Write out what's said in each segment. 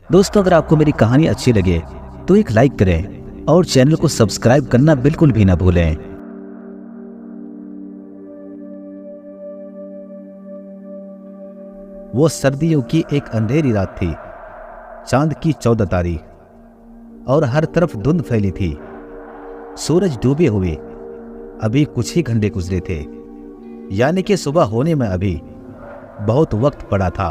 दोस्तों, अगर आपको मेरी कहानी अच्छी लगे तो एक लाइक करें और चैनल को सब्सक्राइब करना बिल्कुल भी ना भूलें। वो सर्दियों की एक अंधेरी रात थी। चांद की 14 तारीख और हर तरफ धुंध फैली थी। सूरज डूबे हुए अभी कुछ ही घंटे गुजरे थे, यानी कि सुबह होने में अभी बहुत वक्त पड़ा था।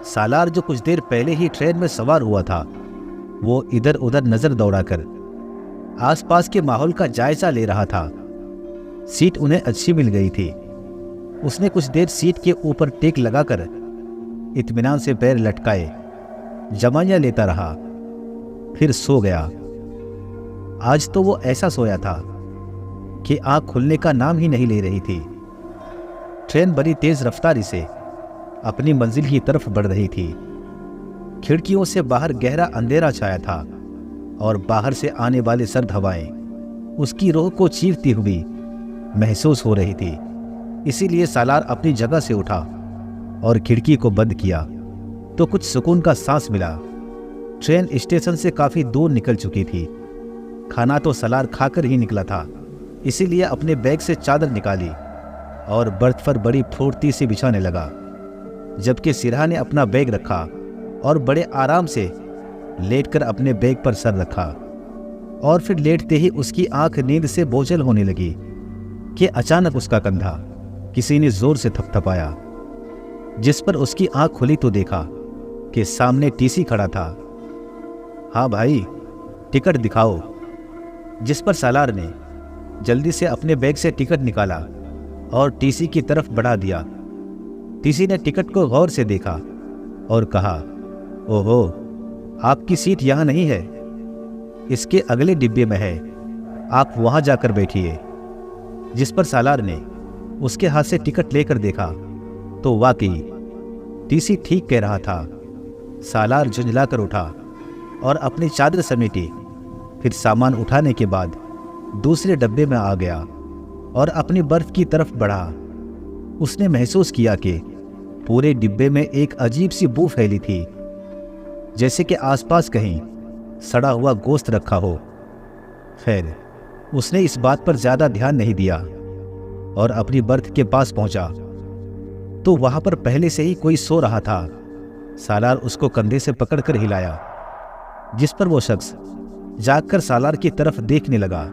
सालार जो कुछ देर पहले ही ट्रेन में सवार हुआ था, वो इधर उधर नजर दौड़ाकर आसपास के माहौल का जायजा ले रहा था। सीट उन्हें अच्छी मिल गई थी। उसने कुछ देर सीट के ऊपर टेक लगाकर इत्मीनान से पैर लटकाए जमाइयां लेता रहा, फिर सो गया। आज तो वो ऐसा सोया था कि आंख खुलने का नाम ही नहीं ले रही थी। ट्रेन बड़ी तेज रफ्तारी से अपनी मंजिल की तरफ बढ़ रही थी। खिड़कियों से बाहर गहरा अंधेरा छाया था और बाहर से आने वाली सर्द हवाएं उसकी रूह को चीरती हुई महसूस हो रही थी। इसीलिए सालार अपनी जगह से उठा और खिड़की को बंद किया तो कुछ सुकून का सांस मिला। ट्रेन स्टेशन से काफी दूर निकल चुकी थी। खाना तो सालार खाकर ही निकला था, इसीलिए अपने बैग से चादर निकाली और बर्थ पर बड़ी फुर्ती से बिछाने लगा। जबकि सिरहा ने अपना बैग रखा और बड़े आराम से लेटकर अपने बैग पर सर रखा। और फिर लेटते ही उसकी आंख नींद से बोझल होने लगी कि अचानक उसका कंधा किसी ने जोर से थपथपाया। जिस पर उसकी आंख खुली तो देखा कि सामने टीसी खड़ा था। हाँ भाई, टिकट दिखाओ। जिस पर सालार ने जल्दी से अपने बैग से टिकट निकाला और टीसी की तरफ बढ़ा दिया। टीसी ने टिकट को गौर से देखा और कहा, ओहो, आपकी सीट यहां नहीं है, इसके अगले डिब्बे में है, आप वहां जाकर बैठिए। जिस पर सालार ने उसके हाथ से टिकट लेकर देखा तो वाकई टीसी ठीक कह रहा था। सालार झुंझलाकर उठा और अपनी चादर समेटी। फिर सामान उठाने के बाद दूसरे डब्बे में आ गया और अपनी बर्थ की तरफ बढ़ा। उसने महसूस किया कि पूरे डिब्बे में एक अजीब सी बू फैली थी, जैसे कि आसपास कहीं सड़ा हुआ गोश्त रखा हो। खैर, उसने इस बात पर ज्यादा ध्यान नहीं दिया और अपनी बर्थ के पास पहुंचा तो वहां पर पहले से ही कोई सो रहा था। सालार उसको कंधे से पकड़कर हिलाया, जिस पर वो शख्स जागकर सालार की तरफ देखने लगा।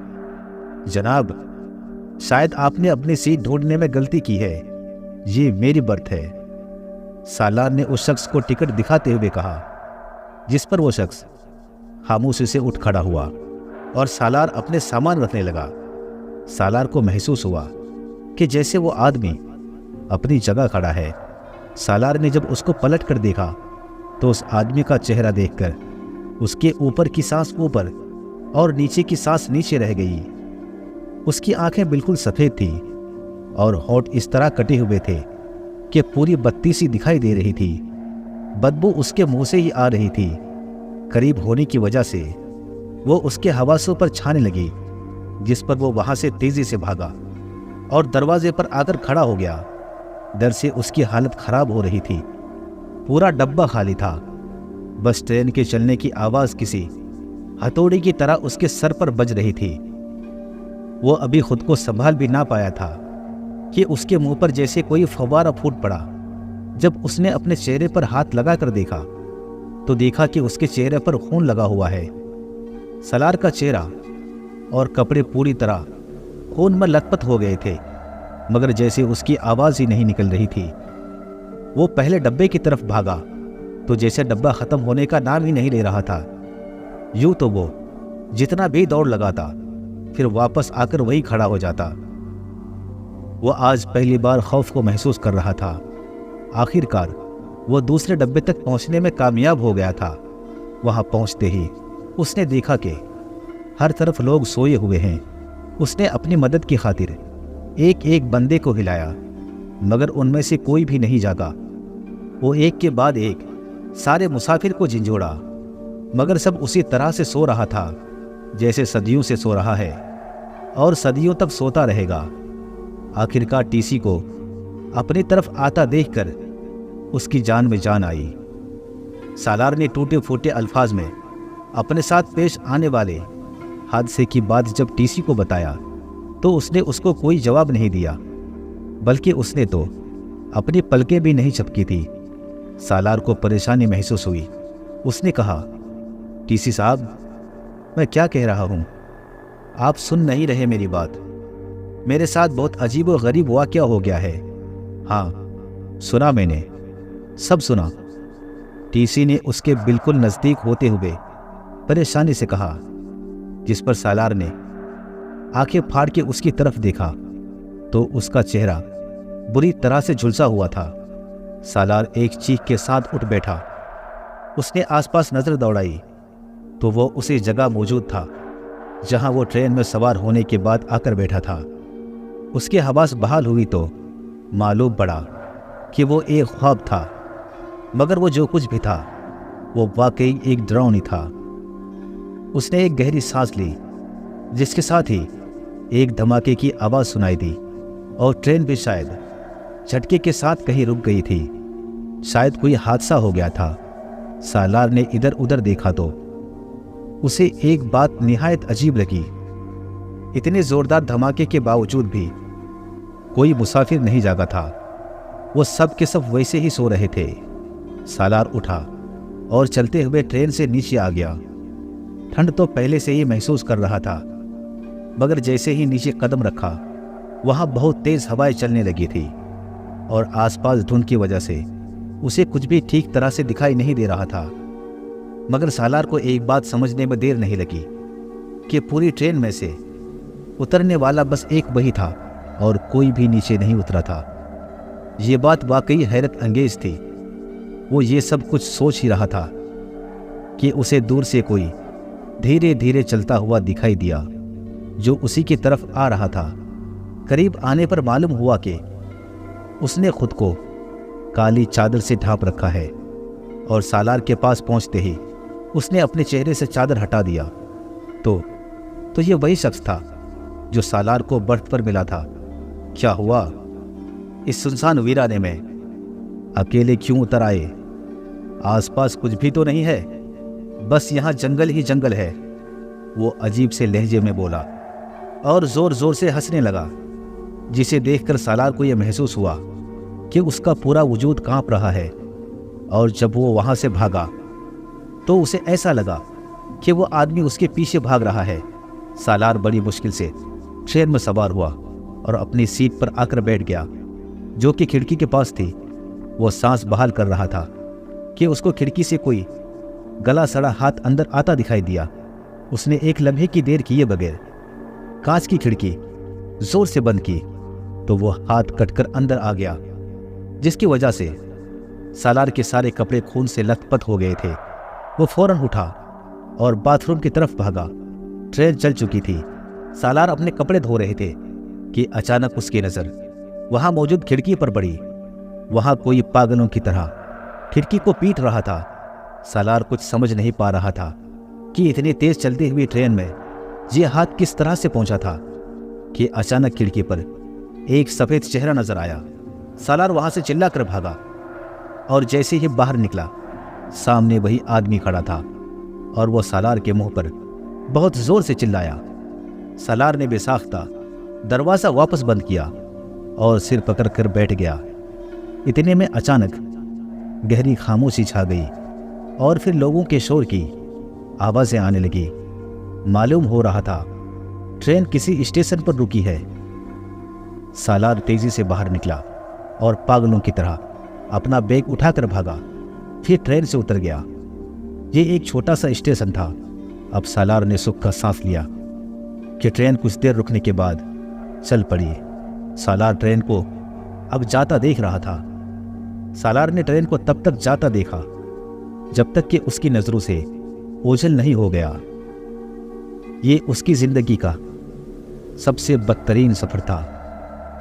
जनाब, शायद आपने अपनी सीट ढूंढने में गलती की है, ये मेरी बर्थ है, सालार ने उस शख्स को टिकट दिखाते हुए कहा। जिस पर वो शख्स खामोशी से उठ खड़ा हुआ और सालार अपने सामान रखने लगा। सालार को महसूस हुआ कि जैसे वो आदमी अपनी जगह खड़ा है। सालार ने जब उसको पलट कर देखा तो उस आदमी का चेहरा देखकर उसके ऊपर की सांस ऊपर और नीचे की सांस नीचे रह गई। उसकी आंखें बिल्कुल सफेद थी और होंठ इस तरह कटे हुए थे कि पूरी बत्ती सी दिखाई दे रही थी। बदबू उसके मुंह से ही आ रही थी। करीब होने की वजह से वो उसके हवासों पर छाने लगी, जिस पर वो वहां से तेजी से भागा और दरवाजे पर आकर खड़ा हो गया। डर से उसकी हालत खराब हो रही थी। पूरा डब्बा खाली था, बस ट्रेन के चलने की आवाज किसी हथौड़ी की तरह उसके सर पर बज रही थी। वो अभी खुद को संभाल भी ना पाया था कि उसके मुंह पर जैसे कोई फव्वारा फूट पड़ा। जब उसने अपने चेहरे पर हाथ लगाकर देखा तो देखा कि उसके चेहरे पर खून लगा हुआ है। सालार का चेहरा और कपड़े पूरी तरह खून में लथपथ हो गए थे, मगर जैसे उसकी आवाज ही नहीं निकल रही थी। वो पहले डब्बे की तरफ भागा तो जैसे डब्बा खत्म होने का नाम ही नहीं ले रहा था। यूं तो वो जितना भी दौड़ लगाता फिर वापस आकर वही खड़ा हो जाता। वो आज पहली बार खौफ को महसूस कर रहा था। आखिरकार वो दूसरे डब्बे तक पहुंचने में कामयाब हो गया था। वहां पहुंचते ही उसने देखा कि हर तरफ लोग सोए हुए हैं। उसने अपनी मदद की खातिर एक एक बंदे को हिलाया, मगर उनमें से कोई भी नहीं जागा। वो एक के बाद एक सारे मुसाफिर को झिंझोड़ा, मगर सब उसी तरह से सो रहा था जैसे सदियों से सो रहा है और सदियों तक सोता रहेगा। आखिरकार टीसी को अपनी तरफ आता देखकर उसकी जान में जान आई। सालार ने टूटे फूटे अल्फाज में अपने साथ पेश आने वाले हादसे की बात जब टीसी को बताया तो उसने उसको कोई जवाब नहीं दिया, बल्कि उसने तो अपनी पलकें भी नहीं झपकी थी। सालार को परेशानी महसूस हुई। उसने कहा, टीसी साहब, मैं क्या कह रहा हूँ, आप सुन नहीं रहे मेरी बात। मेरे साथ बहुत अजीब और गरीब वाक़या हो गया है। हाँ, सुना मैंने, सब सुना। टीसी ने उसके बिल्कुल नज़दीक होते हुए परेशानी से कहा, जिस पर सालार ने आंखें फाड़ के उसकी तरफ देखा तो उसका चेहरा बुरी तरह से झुलसा हुआ था। सालार एक चीख के साथ उठ बैठा। उसने आसपास नजर दौड़ाई तो वो उसी जगह मौजूद था जहां वो ट्रेन में सवार होने के बाद आकर बैठा था। उसके हवास बहाल हुई तो मालूम पड़ा कि वो एक ख्वाब था, मगर वो जो कुछ भी था वो वाकई एक डरावनी था। उसने एक गहरी सांस ली, जिसके साथ ही एक धमाके की आवाज़ सुनाई दी और ट्रेन भी शायद झटके के साथ कहीं रुक गई थी। शायद कोई हादसा हो गया था। सालार ने इधर उधर देखा तो उसे एक बात निहायत अजीब लगी। इतने जोरदार धमाके के बावजूद भी कोई मुसाफिर नहीं जागा था। वो सब के सब वैसे ही सो रहे थे। सालार उठा और चलते हुए ट्रेन से नीचे आ गया। ठंड तो पहले से ही महसूस कर रहा था, मगर जैसे ही नीचे कदम रखा वहां बहुत तेज हवाएं चलने लगी थी और आसपास धुंध की वजह से उसे कुछ भी ठीक तरह से दिखाई नहीं दे रहा था। मगर सालार को एक बात समझने में देर नहीं लगी कि पूरी ट्रेन में से उतरने वाला बस एक वही था और कोई भी नीचे नहीं उतरा था। ये बात वाकई हैरत अंगेज थी। वो ये सब कुछ सोच ही रहा था कि उसे दूर से कोई धीरे धीरे चलता हुआ दिखाई दिया जो उसी की तरफ आ रहा था। करीब आने पर मालूम हुआ कि उसने खुद को काली चादर से ढांप रखा है और सालार के पास पहुंचते ही उसने अपने चेहरे से चादर हटा दिया तो ये वही शख्स था जो सालार को बर्थ पर मिला था। क्या हुआ? इस सुनसान वीराने में अकेले क्यों उतर आए? आसपास कुछ भी तो नहीं है, बस यहाँ जंगल ही जंगल है। वो अजीब से लहजे में बोला और जोर जोर से हंसने लगा, जिसे देखकर सालार को यह महसूस हुआ कि उसका पूरा वजूद कांप रहा है। और जब वो वहां से भागा तो उसे ऐसा लगा कि वो आदमी उसके पीछे भाग रहा है। सालार बड़ी मुश्किल से ट्रेन में सवार हुआ और अपनी सीट पर आकर बैठ गया, जो कि खिड़की के पास थी। वो सांस बहाल कर रहा था कि उसको खिड़की से कोई गला सड़ा हाथ अंदर आता दिखाई दिया। उसने एक लम्हे की देर किए बगैर कांच की खिड़की जोर से बंद की तो वो हाथ कटकर अंदर आ गया, जिसकी वजह से सालार के सारे कपड़े खून से लथपथ हो गए थे। वो फौरन उठा और बाथरूम की तरफ भागा। ट्रेन चल चुकी थी। सालार अपने कपड़े धो रहे थे कि अचानक उसकी नज़र वहां मौजूद खिड़की पर पड़ी। वहां कोई पागलों की तरह खिड़की को पीट रहा था। सालार कुछ समझ नहीं पा रहा था कि इतनी तेज चलती हुई ट्रेन में ये हाथ किस तरह से पहुंचा था कि अचानक खिड़की पर एक सफेद चेहरा नजर आया। सालार वहां से चिल्लाकर भागा और जैसे ही बाहर निकला, सामने वही आदमी खड़ा था और वो सालार के मुंह पर बहुत जोर से चिल्लाया। सालार ने बेसाख्ता दरवाजा वापस बंद किया और सिर पकड़कर बैठ गया। इतने में अचानक गहरी खामोशी छा गई और फिर लोगों के शोर की आवाजें आने लगी। मालूम हो रहा था ट्रेन किसी स्टेशन पर रुकी है। सालार तेजी से बाहर निकला और पागलों की तरह अपना बैग उठाकर भागा, फिर ट्रेन से उतर गया। ये एक छोटा सा स्टेशन था। अब सालार ने सुख का सांस लिया कि ट्रेन कुछ देर रुकने के बाद चल पड़ी। सालार ट्रेन को अब जाता देख रहा था। सालार ने ट्रेन को तब तक जाता देखा जब तक कि उसकी नजरों से ओझल नहीं हो गया। ये उसकी जिंदगी का सबसे बदतरीन सफर था।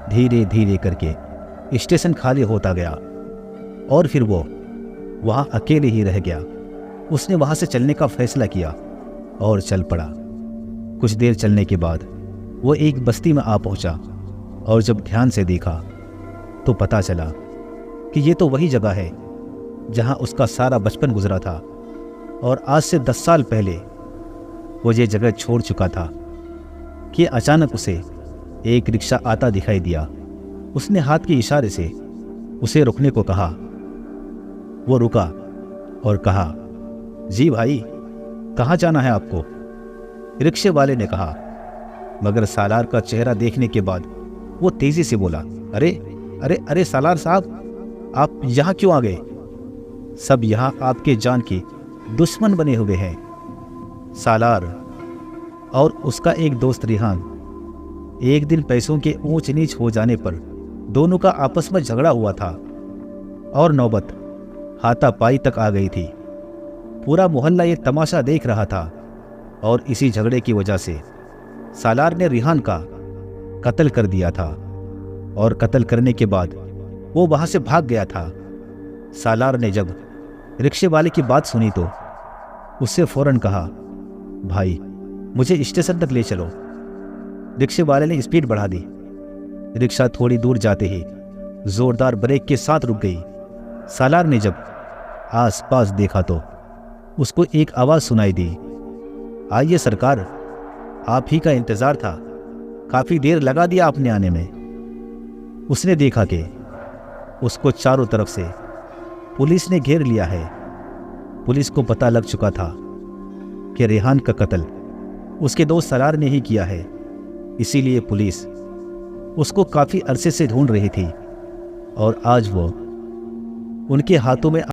धीरे धीरे करके स्टेशन खाली होता गया और फिर वो वहां अकेले ही रह गया। उसने वहां से चलने का फैसला किया और चल पड़ा। कुछ देर चलने के बाद वो एक बस्ती में आ पहुंचा और जब ध्यान से देखा तो पता चला कि ये तो वही जगह है जहां उसका सारा बचपन गुजरा था, और आज से 10 साल पहले वो ये जगह छोड़ चुका था कि अचानक उसे एक रिक्शा आता दिखाई दिया। उसने हाथ के इशारे से उसे रुकने को कहा। वो रुका और कहा, जी भाई, कहाँ जाना है आपको? रिक्शे वाले ने कहा, मगर सालार का चेहरा देखने के बाद वो तेजी से बोला, अरे अरे अरे सालार साहब, आप यहाँ क्यों आ गए? सब यहाँ आपके जान के दुश्मन बने हुए हैं। सालार और उसका एक दोस्त रिहान, एक दिन पैसों के ऊंच नीच हो जाने पर दोनों का आपस में झगड़ा हुआ था और नौबत हाथापाई तक आ गई थी। पूरा मोहल्ला ये तमाशा देख रहा था और इसी झगड़े की वजह से सालार ने रिहान का कत्ल कर दिया था, और कत्ल करने के बाद वो वहां से भाग गया था। सालार ने जब रिक्शे वाले की बात सुनी तो उससे फौरन कहा, भाई मुझे स्टेशन तक ले चलो। रिक्शे वाले ने स्पीड बढ़ा दी। रिक्शा थोड़ी दूर जाते ही जोरदार ब्रेक के साथ रुक गई। सालार ने जब आसपास देखा तो उसको एक आवाज सुनाई दी, आइए सरकार, आप ही का इंतजार था, काफी देर लगा दिया आपने आने में। उसने देखा कि उसको चारों तरफ से पुलिस ने घेर लिया है। पुलिस को पता लग चुका था कि रेहान का कत्ल उसके दोस्त सालार ने ही किया है, इसीलिए पुलिस उसको काफी अरसे से ढूंढ रही थी और आज वो उनके हाथों में